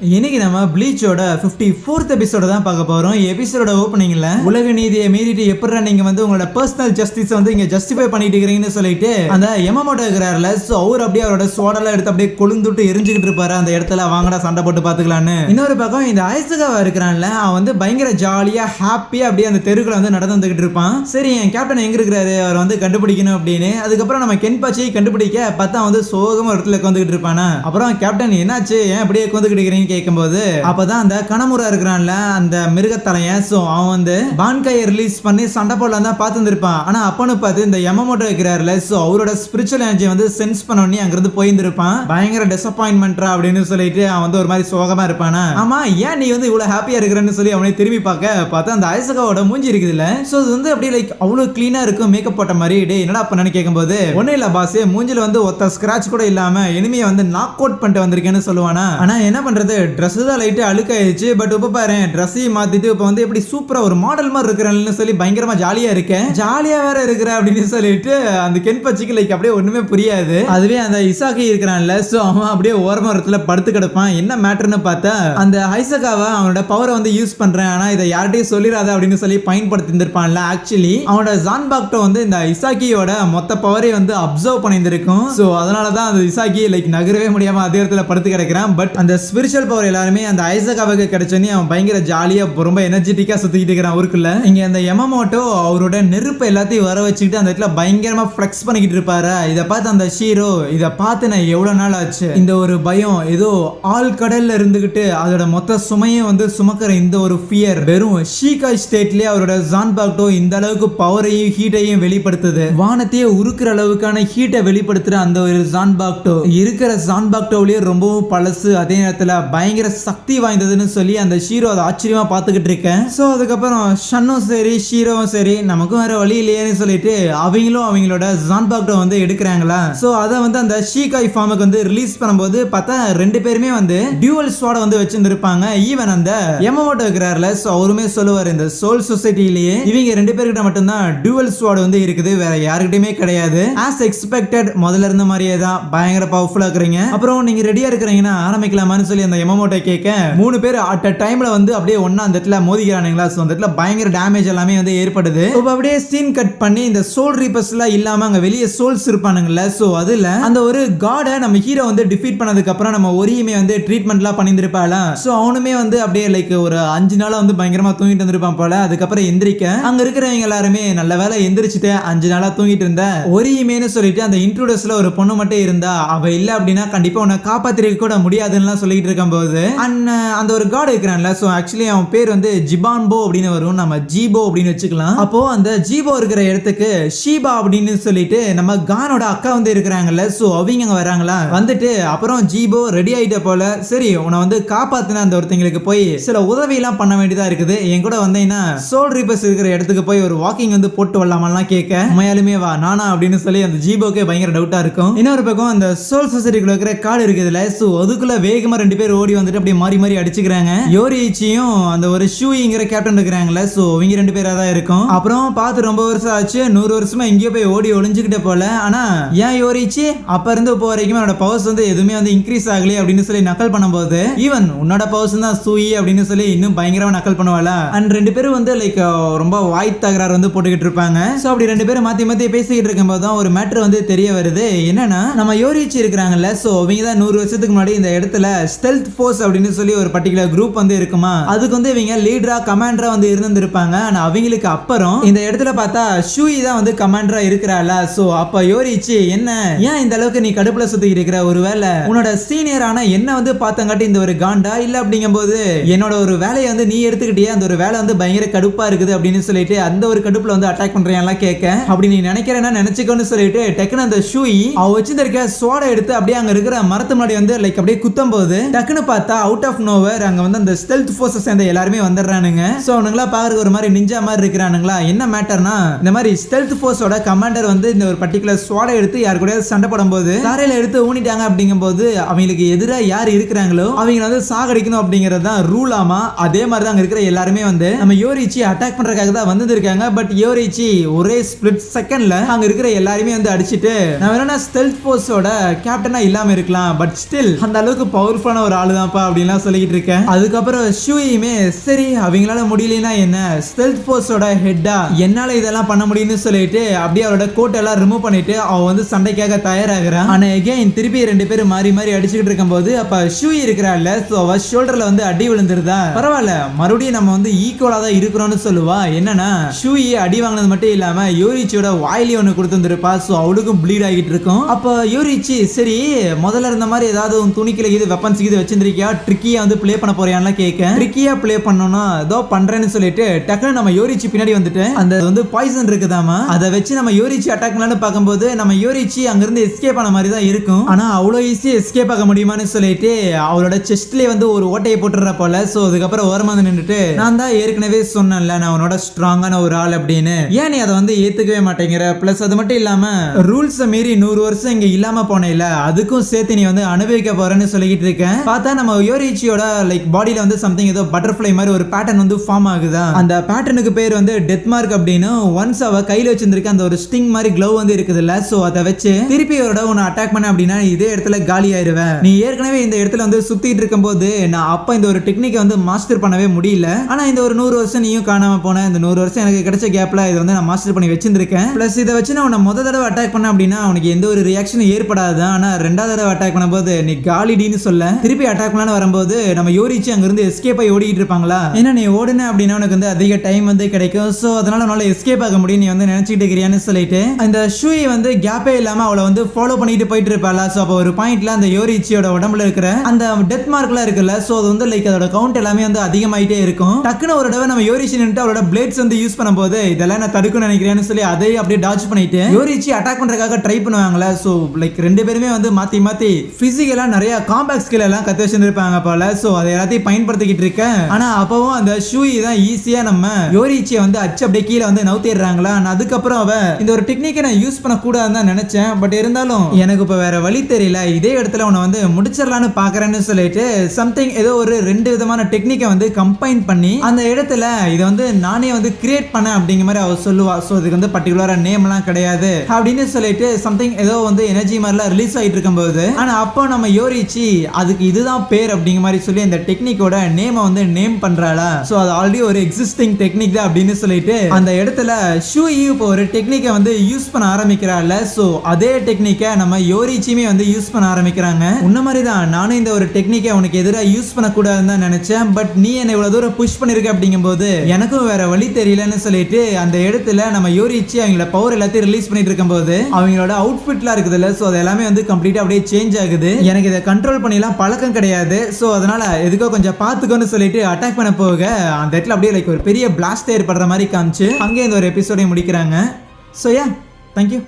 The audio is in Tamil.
இன்னைக்கு நம்ம ப்ளீச்சோட 54th எபிசோட தான் பார்க்க போறோம். எபிசோட ஓபனிங்ல உலக நீதியை மீறிட்டு எப்படிடா நீங்க வந்து உங்களோட பர்சனல் ஜஸ்டிஸ் வந்து இங்க ஜஸ்டிஃபை பண்ணிட்டு இருக்கீங்கன்னு சொல்லிட்டு அந்த யமமோட்டோ இருக்கிறார்ல, சோ அவர் அப்படியே அவரோட சோடெல்லாம் எடுத்து அப்படியே கொழுந்துட்டு எரிஞ்சுக்கிட்டு இருப்பாரு அந்த இடத்துல. வாங்கடா சண்டை போட்டு பாத்துக்கலான்னு. இன்னொரு பக்கம் இந்த ஐசகாவா இருக்கிறான்ல, அவன் வந்து பயங்கர ஜாலியா ஹாப்பியா அப்படியே அந்த தெருக்குள்ள வந்து நடந்து வந்துகிட்டு இருப்பான். சரி என் கேப்டன் எங்க இருக்கிறாரு, அவர் வந்து கண்டுபிடிக்கணும் அப்படின்னு. அதுக்கப்புறம் நம்ம கென்பாச்சியை கண்டுபிடிக்க பார்த்தா வந்து சோகமா இடத்துல உட்காந்துக்கிட்டு இருப்பானா. அப்புறம் கேப்டன் என்னாச்சு, ஏன் அப்படியே உட்காந்துக்கிட்டு இருக்கிறீங்க கேட்கும்போது அப்பதான் அந்த கனமுரா இருக்கிறான்ல அந்த மிருகத்தலையன், சோ அவன் வந்து பான்காயை ரிலீஸ் பண்ணி சண்டை போடலாம் தான் பார்த்துருப்பான். ஆனா அப்பன்னு பார்த்து இந்த யமமோட்டோ இருக்கிறாருல, சோ அவரோட ஸ்பிரிச்சுவல் எனர்ஜி வந்து சென்ஸ் பண்ணி அங்கிருந்து போயிருந்திருப்பான். பயங்கர டிசப்பாயின்மெண்ட்ரா அப்படின்னு சொல்லிட்டு அவன் வந்து ஒரு மாதிரி சோகமா இருப்பானா. ஆமா ஏன் நீ வந்து இவ்வளவு ஹாப்பியா இருக்கிறன்னு சொல்லி அவனை திரும்பி பார்த்தா அந்த ஐசகாவோட மூஞ்சி இருக்குதுல்ல, சோ அது வந்து அப்படியே லைக் அவ்வளவு கிளீனா இருக்கும், மேக்கப் போட்ட மாதிரி. டே என்னடா பண்ணனு கேட்கும்போது ஒன்னும் இல்ல பாஸ், மூஞ்சில வந்து ஒத்த ஸ்கிராட்ச் கூட இல்லாம எனிமையை வந்து நாக் அவுட் பண்ணிட்டு வந்திருக்கேன்னு சொல்லுவானா. ஆனா என்ன பண்றது, ட்ரெஸ் தான் லைட்டா அழுக்காயிடுச்சு. பட் இப்ப பாரு ட்ரெஸ்ஸையும் மாத்திட்டு இப்ப வந்து எப்படி சூப்பரா ஒரு மாடல் மாதிரி இருக்கிறேன்னு சொல்லி பயங்கரமா ஜாலியா இருக்கேன், ஜாலியா வேற இருக்கிற அப்படின்னு சொல்லிட்டு அந்த கென்பச்சிக்கு லைக் அப்படியே ஒண்ணுமே புரியாது. அதுவே அந்த இசாக்கி இருக்கிறான்ல, சோ அவன் அப்படியே ஓரமரத்துல படுத்து கிடப்பான். என்ன மேட்டர்னு பார்த்தா அந்த ஐசகாவை அவனோட பவரை வந்து யூஸ் பண்றேன், ஆனா இதை யார்கிட்டயும் சொல்லிடாத அப்படின்னு சொல்லி பயன்படுத்தி இருந்திருப்பான்ல. ஆக்சுவலி அவனோட ஜான்பாக்டோ வந்து இந்த இசாக்கியோட மொத்த பவரை வந்து அப்சர்வ் பண்ணியிருந்திருக்கும். சோ அதனாலதான் அந்த இசாக்கி லைக் நகரவே முடியாம அதே இடத்துல படுத்து கிடக்கிறான். பட் அந்த ஸ்பிரிச்சுவல் பவர் எல்லாருமே அந்த ஐசகாவுக்கு கிடைச்சோன்னே அவன் பயங்கர ஜாலியா ரொம்ப எனர்ஜெட்டிக்கா சுத்திக்கிட்டு இருக்கிறான் ஊருக்குள்ள. இங்க அந்த யமமோட்டோ அவரோட நெருப்பு எல்லாத்தையும் வர வச்சுக்கிட்டு அந்த இடத்துல பயங்கரமா ஃபிளெக்ஸ் பண்ணிக்கிட்டு இருப்பாரு. இதை பார்த்து அந்த ஷீரோ, இதை பார்த்து நான் எவ்வளவு நாள் ஆச்சு, இந்த ஒரு பயம் ஏதோ ஆள் கடல்ல இருந்துகிட்டு அதோட மொத்த சுமையும் வந்து சுமக்கிற இந்த ஒரு ஃபியர் வெறும் ஷீகாய் ஸ்டேட்லயே அவரோட ஜான்பாக்டோ இந்த அளவுக்கு பவரையும் ஹீட்டையும் வெளிப்படுத்துது. வானத்தையே உருக்குற அளவுக்கான ஹீட்டை வெளிப்படுத்துற அந்த ஒரு ஜான்பாக்டோ இருக்கிற ஜான்பாக்டோவிலேயே ரொம்பவும் பழசு, அதே நேரத்தில் பயங்கர சக்தி வாய்ந்ததுன்னு சொல்லி அந்த ஷீரோ அதை ஆச்சரியமா பார்த்துக்கிட்டு இருக்கேன். ஸோ அதுக்கப்புறம் ஷன்னும் சரி ஷீரோவும் சரி நமக்கும் வேற வழி இல்லையேன்னு சொல்லிட்டு அவங்களும் அவங்களோட ஜான்பாக்டோ வந்து எடுக்கிறாங்களா. ஸோ அதை வந்து அந்த ஷீகாய் ஃபார்முக்கு வந்து ரிலீஸ் பண்ணும்போது பார்த்தா ரெண்டு பேருமே வந்து டியூவல் ஸ்வாட வந்து வச்சிருந்திருப்பாங்க. ஈவன் அந்த யமமோட்டோ இருக்கிறார்ல, ஸோ அவருமே சொல்லுவார் இந்த சோல் சொசைட்டிலேயே இவங்க ரெண்டு பேர்கிட்ட மட்டும்தான் டியூவல் ஸ்வாட் வந்து இருக்குது, வேற யாருக்கிட்டையுமே கிடையாது. ஆஸ் எக்ஸ்பெக்டட் முதல்ல இருந்த மாதிரியே தான் பயங்கர பவர்ஃபுல்லா இருக்கிறீங்க. அப்புறம் நீங்க ரெடியா இருக்கிறீங்கன்னா ஆரம்பிக்கலாமான்னு சொல்லி அந்த யமமோட்டோ கேட்க மூணு பேர் அட் அ டைம்ல வந்து அப்படியே ஒண்ணா அந்த இடத்துல மோதிக்கிறானுங்களா. சோ அந்த இடத்துல பயங்கர டேமேஜ் எல்லாமே வந்து ஏற்படுது. இப்போ அப்படியே சீன் கட் பண்ணி இந்த சோல் ரீப்பர்ஸ்லாம் இல்லாம அங்க வெளியே சோல்ஸ் இருப்பானுங்கல்ல, சோ அதுல அந்த ஒரு காடை நம்ம ஹீரோ வந்து டிஃபீட் பண்ணதுக்கு அப்புறம் நம்ம ஒரியுமே வந்து ட்ரீட்மெண்ட்லாம் பண்ணியிருந்திருப்பாளா. சோ அவனுமே வந்து அப்படியே லைக் ஒரு 5 நாளா வந்து பயங்கரமா தூங்கிட்டு இருந்திருப்பான் போல. அதுக்கப்புறம் எந்திரிக்க அங்க இருக்கிறவங்க எல்லாருமே நல்ல வேலை எந்திரிச்சுட்டு 5 நாளா தூங்கிட்டு இருந்த ஒரியுமேன்னு சொல்லிட்டு அந்த இன்ட்ரூடர்ஸ்ல ஒரு பொண்ணு மட்டும் இருந்தா, அவ இல்ல அப்படின்னா கண்டிப்பா உன்னை காப்பாத்திருக்க கூட முடியாதுன்னு சொல்லிட்டு இருக்கும்போது அந்த ஒரு காட் இருக்கிறான்ல, சோ ஆக்சுவலி அவன் பேர் வந்து ஜிபான்போ அப்படின்னு வரும், நம்ம ஜீபோ அப்படின்னு வச்சுக்கலாம். அப்போ அந்த ஜீபோ இருக்கிற இடத்துக்கு ஷீபா அப்படின்னு சொல்லிட்டு நம்ம கானோட அக்கா வந்து இருக்கிறாங்கல்ல, சோ அவங்க அங்க வராங்களா. வந்துட்டு அப்புறம் ஜீபோ ரெடி ஆயிட்ட போல, சரி உன்னை வந்து காப்பாத்தின அந்த ஒருத்தங்களுக்கு போய் சில உதவி எல்லாம் பண்ண வேண்டியதா இருக்குது, என் கூட வந்தீங்கன்னா சோல் ரீப்பர்ஸ் இருக்கிற இடத்துக்கு போய் ஒரு வாக்கிங் வந்து போட்டு வரலாமெல்லாம் கேட்க, உண்மையாலுமே வா நானா அப்படின்னு சொல்லி அந்த ஜீபோக்கே பயங்கர டவுட்டா இருக்கும். இன்னொரு பக்கம் அந்த சோல் சொசைட்டிக்குள்ள இருக்கிற காடு இருக்குதுல, சோ அதுக்குள்ள வேகமா ரெண்டு பேர் ஓடி வந்துட்டு அப்படியே மாறி மாறி அடிச்சுக்கிறாங்க. யோரிச்சியும் அந்த ஒரு ஷூயிங்கிற கேப்டன் இருக்கிறாங்கல்ல, சோ இவங்க ரெண்டு பேரா தான் இருக்கும். அப்புறம் பார்த்து ரொம்ப வருஷம் ஆச்சு, 100 வருஷமா எங்கேயோ போய் ஓடி ஒளிஞ்சுக்கிட்ட போல. ஆனா ஏன் யோரிச்சி அப்ப இருந்து இப்போ வரைக்கும் அவனோட பவர்ஸ் வந்து எதுவுமே வந்து இன்க்ரீஸ் ஆகலையே அப்படின்னு சொல்லி நக்கல் பண்ணும்போது, ஈவன் உன்னோட பவர்ஸ் தான் சூயி அப்படின்னு சொல்லி இன்னும் பயங்கரமா நக்கல் பண்ணுவாளா. அண்ட் ரெண்டு பேரும் வந்து லைக் ரொம்ப வாய் தகராறு வந்து போட்டுக்கிட்டு இருப்பாங்க. சோ அப்படி ரெண்டு பேரும் மாத்தி மாத்தி பேசிக்கிட்டு இருக்கும்போது தான் ஒரு மேட்டர் வந்து தெரிய வருது. என்னன்னா நம்ம யோரிச்சி இருக்கிறாங்கல்ல, சோ அவங்க தான் 100 வருஷத்துக்கு முன்னாடி இந்த இடத்துல ஸ்டெல்த் ஃபோர்ஸ் அப்படின்னு சொல்லி ஒரு பர்டிகுலர் குரூப் வந்து இருக்குமா, அதுக்கு வந்து இவங்க லீடரா கமாண்டரா வந்து இருந்திருப்பாங்க. ஆனா அவங்களுக்கு அப்புறம் இந்த இடத்துல பார்த்தா ஷூயி தான் வந்து கமாண்டரா இருக்கிறாளா. சோ அப்ப யோரிச்சி என்ன ஏன் இந்த அளவுக்கு நீ கடுப்புல சுத்தி இருக்கிற, ஒருவேளை உன்னோட சீனியரான என்ன வந்து பார்த்தங்காட்டி இந்த ஒரு காண்டா இல்ல அப்படிங்கும்போது என்னோட ஒரு வேலையை வந்து நீ எடுத்துக்கிட்டியே, அந்த ஒரு வேலை வந்து பயங்கர கடுப்பா இருக்குது அப்படின்னு சொல்லிட்டு அந்த ஒரு கடுப்புல வந்து அட்டாக் பண்றேன்லாம் கேட்க, அப்படி நீ நினைக்கிறேன்னா நினைச்சுக்கோன்னு சொல்லிட்டு டக்குன்னு அந்த ஷூயி அவ வச்சிருக்க சோடை எடுத்து அப்படியே அங்க இருக்கிற மரத்து முன்னாடி வந்து லைக் அப்படியே குத்தும் போது டக்குன்னு பார்த்தா அவுட் ஆஃப் நோவர் அங்க வந்து அந்த ஸ்டெல்த் ஃபோர்ஸஸ் சேர்ந்த எல்லாருமே வந்துடுறானுங்க. சோ அவனுங்களா பாக்குறதுக்கு ஒரு மாதிரி நிஞ்சா மாதிரி இருக்கிறானுங்களா. என்ன மேட்டர்னா இந்த மாதிரி ஸ்டெல்த் ஃபோர்ஸோட கமாண்டர் வந்து இந்த ஒரு பர்டிகுலர் சோடை எடுத்து யார் கூட சண்டை போடும்போது தரையில எடுத்து ஊனிட்டாங்க அப்படிங்கும்போது அவங்களுக்கு எதிராக யார் இருக்கிறாங்களோ அவங்க வந்து சாகடிக்கணும் அப்படிங்கிறது தான் ரூல் ஆமா. அதே மாதிரி தான் அங்க இருக்கிற எல்லாருமே வந்து நம்ம யோரிச்சி அட்டாக் பண்றதுக்காக தான் வந்திருக்காங்க. பட் யோரிச்சி ஒரே ஸ்பிளிட் செகண்ட்ல அங்க இருக்கிற எல்லாருமே வந்து அடிச்சிட்டு நான் வேணா ஸ்டெல்த் ஃபோர்ஸோட கேப்டனா இல்லாம இருக்கலாம், பட் ஸ்டில் அந்த அளவுக்கு பவர்ஃபுல்லான ஒரு ஆள் ஆளுதான்ப்பா அப்படின்லாம் சொல்லிக்கிட்டு இருக்கேன். அதுக்கப்புறம் ஷூயுமே சரி அவங்களால முடியலன்னா என்ன, ஸ்டெல்த் ஃபோர்ஸோட ஹெட்டா என்னால இதெல்லாம் பண்ண முடியும்னு சொல்லிட்டு அப்படியே அவரோட கோட் எல்லாம் ரிமூவ் பண்ணிட்டு அவன் வந்து சண்டைக்காக தயாராகிறான். ஆனா எகைன் திருப்பி ரெண்டு பேரும் மாறி மாறி அடிச்சுக்கிட்டு இருக்கும்போது அப்ப ஷூ இருக்கிறாள், சோ அவ ஷோல்டர்ல வந்து அடி விழுந்துருதா. பரவாயில்ல மறுபடியும் நம்ம வந்து ஈக்குவலா தான் இருக்கிறோம்னு சொல்லுவா. என்னன்னா ஷூயி அடி வாங்கினது மட்டும் இல்லாம யோரிச்சியோட வாயிலே ஒண்ணு கொடுத்துருப்பா. சோ அவளுக்கும் ப்ளீட் ஆகிட்டு இருக்கும். அப்ப யோரிச்சி சரி முதல்ல இருந்த மாதிரி ஏதாவது துணிக்கில இது வெப்பன்ஸ் இது வச்சிருந்திருக்கியா, ட்ரிக்கியா வந்து பிளே பண்ண போறியான்னு கேட்க, ட்ரிக்கியா பிளே பண்ணணும்னா ஏதோ பண்றேன்னு சொல்லிட்டு டக்குனு நம்ம யோரிச்சி பின்னாடி வந்துட்டு அந்த வந்து பாய்சன் இருக்குதாமா, அதை வச்சு நம்ம யோரிச்சி அட்டாக் பண்ணலாம்னு பார்க்கும்போது நம்ம யோரிச்சி அங்கிருந்து எஸ்கேப் ஆன மாதிரி தான் இருக்கும். ஆனா அவ்வளோ ஈஸியா எஸ்கேப் ஆக முடியுமான்னு சொல்லிட்டு அவளோட செஸ்ட்லயே வந்து ஒரு ஓட்டையை போட்டுற போல. சோ அதுக்கப்புறம் ஓரமா வந்து நின்றுட்டு நான் தான் ஏற்கனவே சொன்னேன்ல நான் உன்னோட ஸ்ட்ராங்கான ஒரு ஆள் அப்படின்னு, ஏன் நீ அதை வந்து ஏத்துக்கவே மாட்டேங்கிற, பிளஸ் அது மட்டும் இல்லாம ரூல்ஸை மீறி 100 வருஷம் இங்க இல்லாம போனேல அதுக்கும் சேர்த்து நீ வந்து அனுபவிக்க போறேன்னு சொல்லிக்கிட்டு இருக்கேன். பார்த்தா நம்ம யோரிச்சியோட லைக் பாடியில வந்து சம்திங் ஏதோ பட்டர்ஃப்ளை மாதிரி ஒரு பேட்டர்ன் வந்து ஃபார்ம் ஆகுதா. அந்த பேட்டர்னுக்கு பேர் வந்து டெத் மார்க் அப்படின்னு. ஒன்ஸ் அவ கையில வச்சிருந்திருக்க அந்த ஒரு ஸ்டிங் மாதிரி க்ளவ் வந்து இருக்குதுல்ல, சோ அதை வச்சு திருப்பி அவரோட உன்னை அட்டாக் பண்ண அப்படின்னா இதே இடத்துல காலி ஆயிருவேன். நீ ஏற்கனவே இந்த இடத்துல வந்து சுத்திட்டு இருக்கும்போது நான் அப்ப இந்த ஒரு டெக்னிக்கை வந்து மாஸ்டர் பண்ணவே முடியல. ஆனா இந்த ஒரு 100 வருஷம் நீயும் காணாம போன, இந்த 100 வருஷம் எனக்கு கிடைச்ச கேப்ல இதை வந்து நான் மாஸ்டர் பண்ணி வச்சிருந்திருக்கேன். பிளஸ் இதை வச்சு நான் உன்னை முத தடவை அட்டாக் பண்ண அப்படின்னா உனக்கு எந்த ஒரு ரியாக்ஷனும் ஏற்படாது. ஆனா ரெண்டாவது தடவை அட்டாக் பண்ணும்போது நீ காலிடின்னு சொல்ல திருப்பி அட்டாக் பண்ணலான்னு வரும்போது நம்ம யோரிச்சு அங்க இருந்து எஸ்கேப் ஆகி ஓடிட்டு இருப்பாங்களா. ஏன்னா நீ ஓடுன அப்படின்னா உனக்கு வந்து அதிக டைம் வந்து கிடைக்கும். சோ அதனால உன்னால எஸ்கேப் ஆக முடியும் நீ வந்து நினைச்சிட்டு இருக்கிறியான்னு சொல்லிட்டு அந்த ஷூயை வந்து கேப்பே இல்லாம அவளை வந்து ஃபாலோ பண்ணிட்டு போயிட்டு இருப்பாளா. சோ அப்போ ஒரு பாயிண்ட்ல அந்த யோரிச்சியோட உடம்புல இருக்கிற அந்த டெத் மார்க்லாம் இருக்குல்ல, சோ அது வந்து லைக் அதோட கவுண்ட் எல்லாமே வந்து அதிகமாயிட்டே இருக்கும். டக்குன்னு ஒரு தடவை நம்ம யோரிச்சி நின்று அவரோட பிளேட்ஸ் வந்து யூஸ் பண்ணும்போது இதெல்லாம் நான் தடுக்கணும்னு நினைக்கிறேன்னு சொல்லி அதை அப்படியே டாச் பண்ணிட்டு யோரிச்சி அட்டாக் பண்றதுக்காக ட்ரை பண்ணுவாங்களா. சோ லைக் ரெண்டு பேருமே வந்து மாத்தி மாத்தி பிசிக்கலா நிறைய காம்பேக்ட் ஸ்கில் எல்லாம் கத்து வச்சிருப்பாங்க போல. சோ அதை எல்லாத்தையும் பயன்படுத்திக்கிட்டு இருக்கேன். ஆனா அப்பவும் அந்த ஷூயி தான் ஈஸியா நம்ம யோரிச்சியை வந்து அச்சு அப்படியே கீழே வந்து நவுத்திடுறாங்களா. அதுக்கப்புறம் அவ இந்த ஒரு டெக்னிக்கை நான் யூஸ் பண்ண கூடாதுன்னு தான் நினைச்சேன். பட் இருந்தாலும் எனக்கு இப்ப வேற வழி தெரியல, இதே இடத்துல உன்னை வந்து முடிச்சிடலான்னு பாக்குறேன்னு சொல்லிட்டு சம்திங் ஏதோ ஒரு 2 விதமான டெக்னிக்கை வந்து கம்பைன் பண்ணி அந்த இடத்துல இதை வந்து நானே வந்து கிரியேட் பண்ண அப்படிங்கிற மாதிரி அவ சொல்லுவா. சோ இதுக்கு வந்து பர்டிகுலரா நேம் எல்லாம் கிடையாது அப்படின்னு சொல்லிட்டு சம்திங் ஏதோ வந்து எனர்ஜி மாதிரிலாம் ரிலீஸ் ஆகிட்டு இருக்கும்போது ஆனா அப்போ நம்ம யோரிச்சி அதுக்கு இதுதான் பேர் அப்படிங்கிற மாதிரி சொல்லி அந்த டெக்னிக்கோட நேமை வந்து நேம் பண்றாளா. சோ அது ஆல்ரெடி ஒரு எக்ஸிஸ்டிங் டெக்னிக் தான் அப்படின்னு சொல்லிட்டு அந்த இடத்துல ஷூயி இப்போ ஒரு டெக்னிக்கை வந்து யூஸ் பண்ண ஆரம்பிக்கிறாள். சோ அதே டெக்னிக்கை நம்ம யோரிச்சியுமே வந்து யூஸ் பண்ண ஆரம்பிக்கிறாங்க. உன்ன மாதிரி தான் நானும் இந்த ஒரு டெக்னிக்கை உனக்கு எதிராக யூஸ் பண்ணக்கூடாதுன்னு தான் நினைச்சேன். பட் நீ என்ன இவ்வளவு தூரம் புஷ் பண்ணிருக்க அப்படிங்கும்போது எனக்கும் வேற வழி தெரியலன்னு சொல்லிட்டு அந்த இடத்துல நம்ம யோரிச்சி அவங்களோட பவர் எல்லாத்தையும் ரிலீஸ் பண்ணிட்டு இருக்கும்போது அவங்களோட அவுட்ஃபிட்லாம் இருக்குதுல்ல, சோ அது எல்லாமே வந்து கம்ப்ளீட்டா அப்படியே சேஞ்ச் ஆகுது. எனக்கு இதை கண்ட்ரோல் பண்ணிலாம் பழக்கம் கிடையாது. சோ அதனால எதுக்கோ கொஞ்சம் பார்த்துக்கோன்னு சொல்லிட்டு அட்டாக் பண்ண போக அந்த இடத்துல அப்படியே லைக் ஒரு பெரிய பிளாஸ்ட் ஏற்படுற மாதிரி காமிச்சு அங்கே இந்த ஒரு எபிசோடை முடிக்கிறாங்க. So yeah thank you.